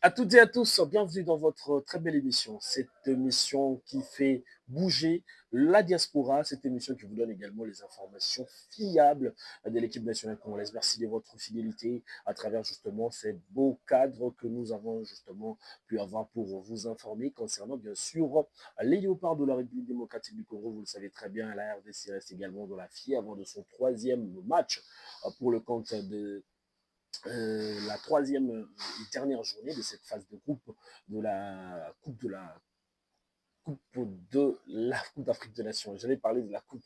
À toutes et à tous, bienvenue dans votre très belle émission. Cette émission qui fait bouger la diaspora, cette émission qui vous donne également les informations fiables de l'équipe nationale congolaise. Merci de votre fidélité à travers justement ces beaux cadres que nous avons justement pu avoir pour vous informer concernant bien sûr les léopards de la République démocratique du Congo. Vous le savez très bien, la RDC reste également dans la fièvre de son troisième match pour le compte de la troisième et dernière journée de cette phase de groupe de la Coupe de la Coupe d'Afrique des Nations. J'allais parler de la Coupe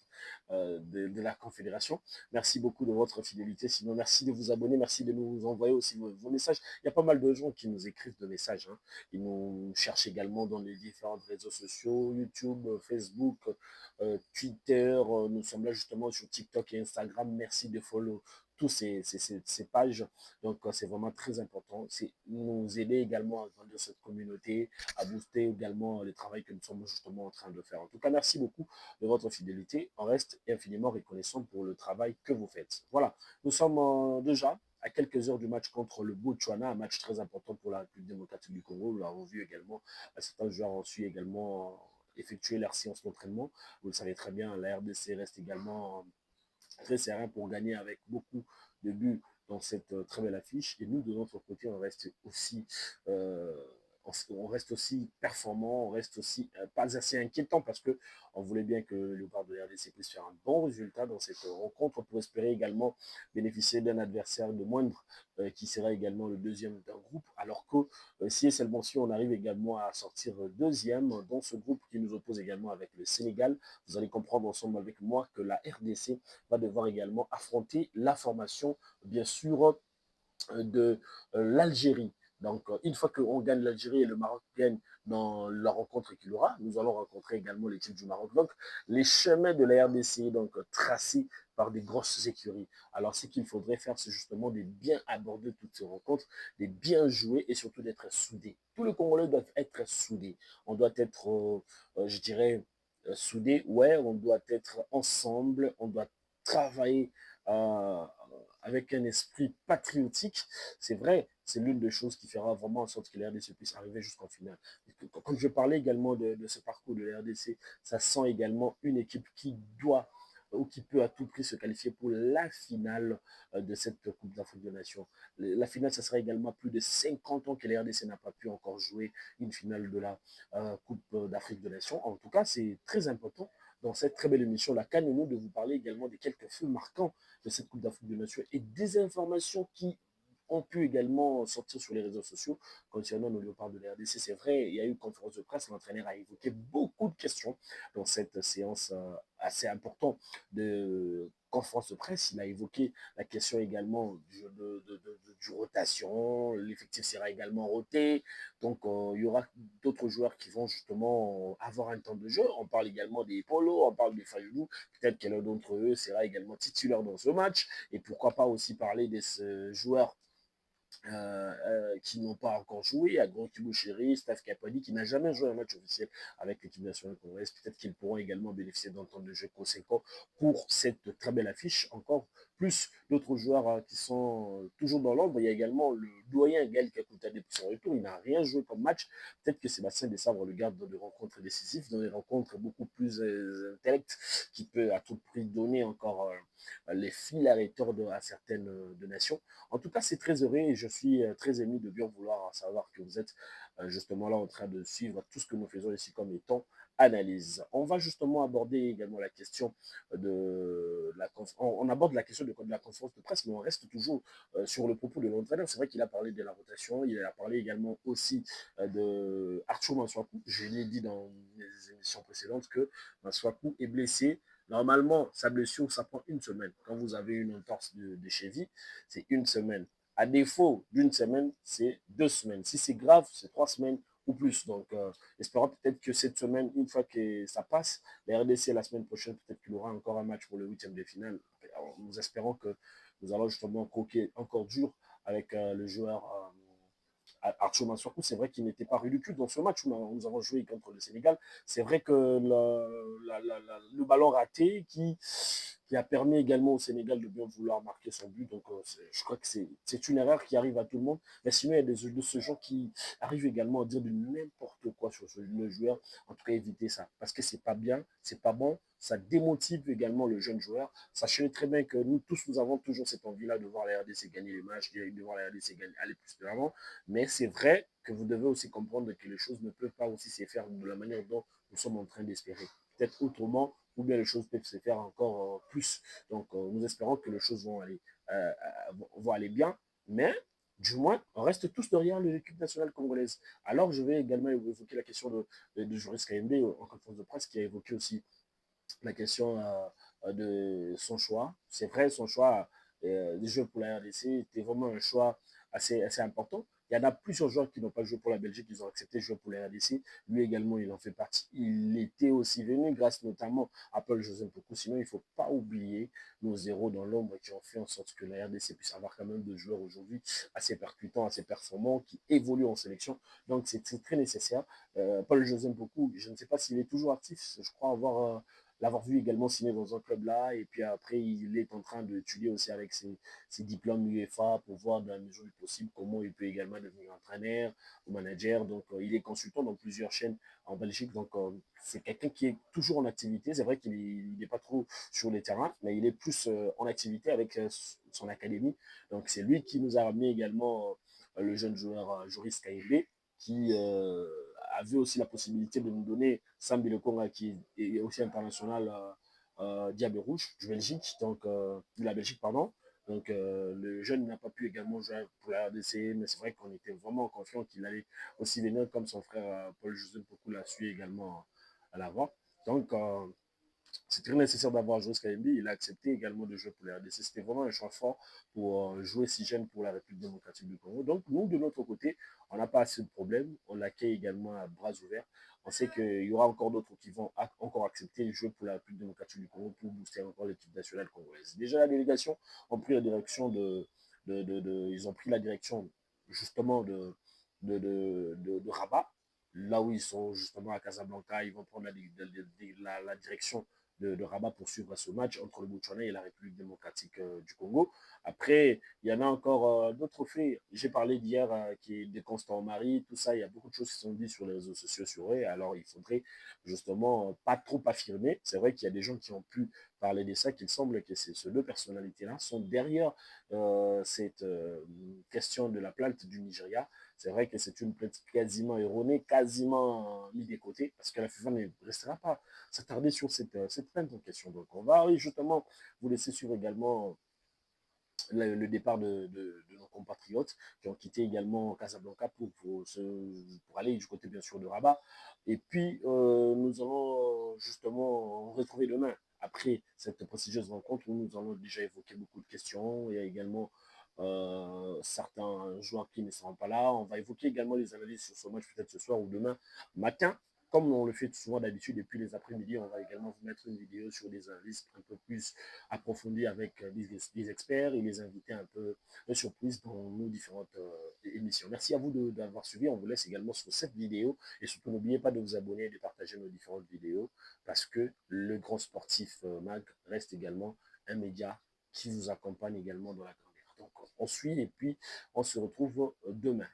de la Confédération. Merci beaucoup de votre fidélité. Sinon, merci de vous abonner. Merci de nous envoyer aussi vos messages. Il y a pas mal de gens qui nous écrivent des messages. Hein. Ils nous cherchent également dans les différents réseaux sociaux, YouTube, Facebook, Twitter. Nous sommes là justement sur TikTok et Instagram. Merci de follow tous ces pages. Donc, c'est vraiment très important. C'est nous aider également à grandir cette communauté, à booster également le travail que nous sommes justement en train de faire. En tout cas, merci beaucoup de votre fidélité. On reste infiniment reconnaissant pour le travail que vous faites. Voilà, nous sommes déjà à quelques heures du match contre le Botswana, un match très important pour la République démocratique du Congo. Nous l'avons vu également, certains joueurs ont su également effectuer leur séance d'entraînement. Vous le savez très bien, la RDC reste également très serein pour gagner avec beaucoup de buts dans cette très belle affiche. Et nous, de notre côté, euh, on reste aussi performant, on reste aussi pas assez inquiétant parce que on voulait bien que le Léopard de la RDC puisse faire un bon résultat dans cette rencontre pour espérer également bénéficier d'un adversaire de moindre qui sera également le deuxième d'un groupe. Alors que si et seulement si on arrive également à sortir deuxième dans ce groupe qui nous oppose également avec le Sénégal, vous allez comprendre ensemble avec moi que la RDC va devoir également affronter la formation, bien sûr, de l'Algérie. Donc, une fois qu'on gagne l'Algérie et le Maroc gagne dans la rencontre qu'il aura, nous allons rencontrer également l'équipe du Maroc. Donc, les chemins de la RDC, donc tracés par des grosses écuries. Alors, ce qu'il faudrait faire, c'est justement de bien aborder toutes ces rencontres, de bien jouer et surtout d'être soudés. Tous les Congolais doivent être soudés. On doit être, je dirais, soudés. Ouais, on doit être ensemble, on doit travailler euh, avec un esprit patriotique. C'est vrai, c'est l'une des choses qui fera vraiment en sorte que la RDC puisse arriver jusqu'en finale. Quand je parlais également de ce parcours de la RDC, ça sent également une équipe qui doit ou qui peut à tout prix se qualifier pour la finale de cette Coupe d'Afrique des Nations. La finale, ça sera également plus de 50 ans que la RDC n'a pas pu encore jouer une finale de la Coupe d'Afrique des Nations. En tout cas, c'est très important dans cette très belle émission, la CAN, de vous parler également des quelques faits marquants de cette Coupe d'Afrique des Nations et des informations qui ont pu également sortir sur les réseaux sociaux concernant nos léopards de la RDC. C'est vrai, il y a eu une conférence de presse, l'entraîneur a évoqué beaucoup de questions dans cette séance assez importante de conférence de presse. Il a évoqué la question également du rotation, l'effectif sera également roté, donc il y aura d'autres joueurs qui vont justement avoir un temps de jeu. On parle également des Polo, on parle des Fayulu, peut-être que l'un d'entre eux sera également titulaire dans ce match, et pourquoi pas aussi parler de ce joueur qui n'ont pas encore joué, à Grand Kibouchéri, Steph Kapadi, qui n'a jamais joué un match officiel avec l'équipe nationale congolaise. Peut-être qu'ils pourront également bénéficier d'un temps de jeu conséquent pour cette très belle affiche. Encore plus d'autres joueurs qui sont toujours dans l'ombre. Il y a également le doyen Gaël Kakuta depuis son retour. Il n'a rien joué comme match. Peut-être que Sébastien Desabre le garde dans des rencontres décisives, dans des rencontres beaucoup plus intellectes, qui peut à tout prix donner encore les fils à retordre à certaines nations. En tout cas, c'est très heureux et je suis très ému de bien vouloir savoir que vous êtes justement là en train de suivre tout ce que nous faisons ici comme étant analyse. On va justement aborder également la question de la on aborde la question de la conférence de presse, mais on reste toujours sur le propos de l'entraîneur. C'est vrai qu'il a parlé de la rotation, il a parlé également aussi de Arthur Mansouakou. Je l'ai dit dans les émissions précédentes que Mansouakou est blessé. Normalement, sa blessure, ça prend une semaine. Quand vous avez une entorse de cheville, c'est une semaine. À défaut d'une semaine, c'est 2 semaines. Si c'est grave, c'est 3 semaines ou plus. Donc, espérons peut-être que cette semaine, une fois que ça passe, la RDC la semaine prochaine, peut-être qu'il aura encore un match pour le huitième de finale. Alors, nous espérons que nous allons justement croquer encore dur avec le joueur Arthur Masuaku, c'est vrai qu'il n'était pas ridicule dans ce match où nous avons joué contre le Sénégal. C'est vrai que le ballon raté qui a permis également au Sénégal de bien vouloir marquer son but. Donc, je crois que c'est une erreur qui arrive à tout le monde. Mais sinon, il y a de ce genre qui arrivent également à dire de n'importe quoi sur le joueur. En tout cas, éviter ça. Parce que c'est pas bien, c'est pas bon. Ça démotive également le jeune joueur. Sachez très bien que nous tous, nous avons toujours cette envie-là de voir la RDC gagner les matchs, de voir la RDC gagner, aller plus de l'avant. Mais c'est vrai que vous devez aussi comprendre que les choses ne peuvent pas aussi se faire de la manière dont nous sommes en train d'espérer. Peut-être autrement, ou bien les choses peuvent se faire encore plus. Donc, nous espérons que les choses vont aller bien, mais du moins, on reste tous derrière l'équipe nationale congolaise. Alors, je vais également évoquer la question de Joris KMB en conférence de presse, qui a évoqué aussi la question de son choix. C'est vrai, son choix de jouer pour la RDC était vraiment un choix assez important. Il y en a plusieurs joueurs qui n'ont pas joué pour la Belgique, ils ont accepté de jouer pour la RDC. Lui également, il en fait partie. Il était aussi venu grâce notamment à Paul José Mpoku. Sinon, il ne faut pas oublier nos zéros dans l'ombre qui ont fait en sorte que la RDC puisse avoir quand même de joueurs aujourd'hui assez percutants, assez performants, qui évoluent en sélection. Donc, c'est très nécessaire. Paul José Mpoku, je ne sais pas s'il est toujours actif. Je crois avoir l'avoir vu également signer dans un club là. Et puis après, il est en train d'étudier aussi avec ses diplômes UEFA pour voir dans la mesure du possible comment il peut également devenir entraîneur ou manager. Donc, il est consultant dans plusieurs chaînes en Belgique. Donc, c'est quelqu'un qui est toujours en activité. C'est vrai qu'il n'est pas trop sur les terrains, mais il est plus en activité avec son académie. Donc, c'est lui qui nous a ramené également le jeune joueur Joris Kaïbé qui avait aussi la possibilité de nous donner Sam Bilekonga, qui est aussi international Diable Rouge de Belgique, donc de la Belgique, pardon. Donc le jeune n'a pas pu également jouer pour la RDC, mais c'est vrai qu'on était vraiment confiant qu'il allait aussi venir comme son frère Paul José beaucoup l'a su également à l'avant. Donc c'est très nécessaire d'avoir joué ce KMB. Il a accepté également de jouer pour la RDC. C'était vraiment un choix fort pour jouer si jeune pour la République démocratique du Congo. Donc, nous, de notre côté, on n'a pas assez de problèmes. On l'accueille également à bras ouverts. On sait qu'il y aura encore d'autres qui vont encore accepter de jouer pour la République démocratique du Congo pour booster encore l'équipe nationale congolaise. Déjà, la délégation a pris la direction ils ont pris la direction justement de Rabat, là où ils sont justement à Casablanca. Ils vont prendre la direction de Rabat pour suivre ce match entre le Botswana et la République démocratique du Congo. Après, il y en a encore d'autres faits. J'ai parlé d'hier qui est de Constant Marie, tout ça. Il y a beaucoup de choses qui sont dites sur les réseaux sociaux sur eux. Alors, il faudrait justement pas trop affirmer. C'est vrai qu'il y a des gens qui ont pu parler de ça, qu'il semble que ces deux personnalités-là sont derrière cette question de la plainte du Nigeria. C'est vrai que c'est une plainte quasiment erronée, quasiment mise de côté, parce que la FIFA ne restera pas s'attarder sur cette plainte en question. Donc, on va justement vous laisser suivre également le départ de nos compatriotes qui ont quitté également Casablanca pour aller du côté, bien sûr, de Rabat. Et puis, nous allons justement retrouver demain, après cette prestigieuse rencontre où nous allons déjà évoquer beaucoup de questions. Il y a également certains joueurs qui ne seront pas là. On va évoquer également les analyses sur ce match peut-être ce soir ou demain matin. Comme on le fait souvent d'habitude depuis les après-midi, on va également vous mettre une vidéo sur des analyses un peu plus approfondies avec des experts et les invités un peu de surprise dans nos différentes émissions. Merci à vous d'avoir suivi. On vous laisse également sur cette vidéo et surtout n'oubliez pas de vous abonner et de partager nos différentes vidéos parce que le grand sportif Mag reste également un média qui vous accompagne également dans la carrière. Donc on suit et puis on se retrouve demain.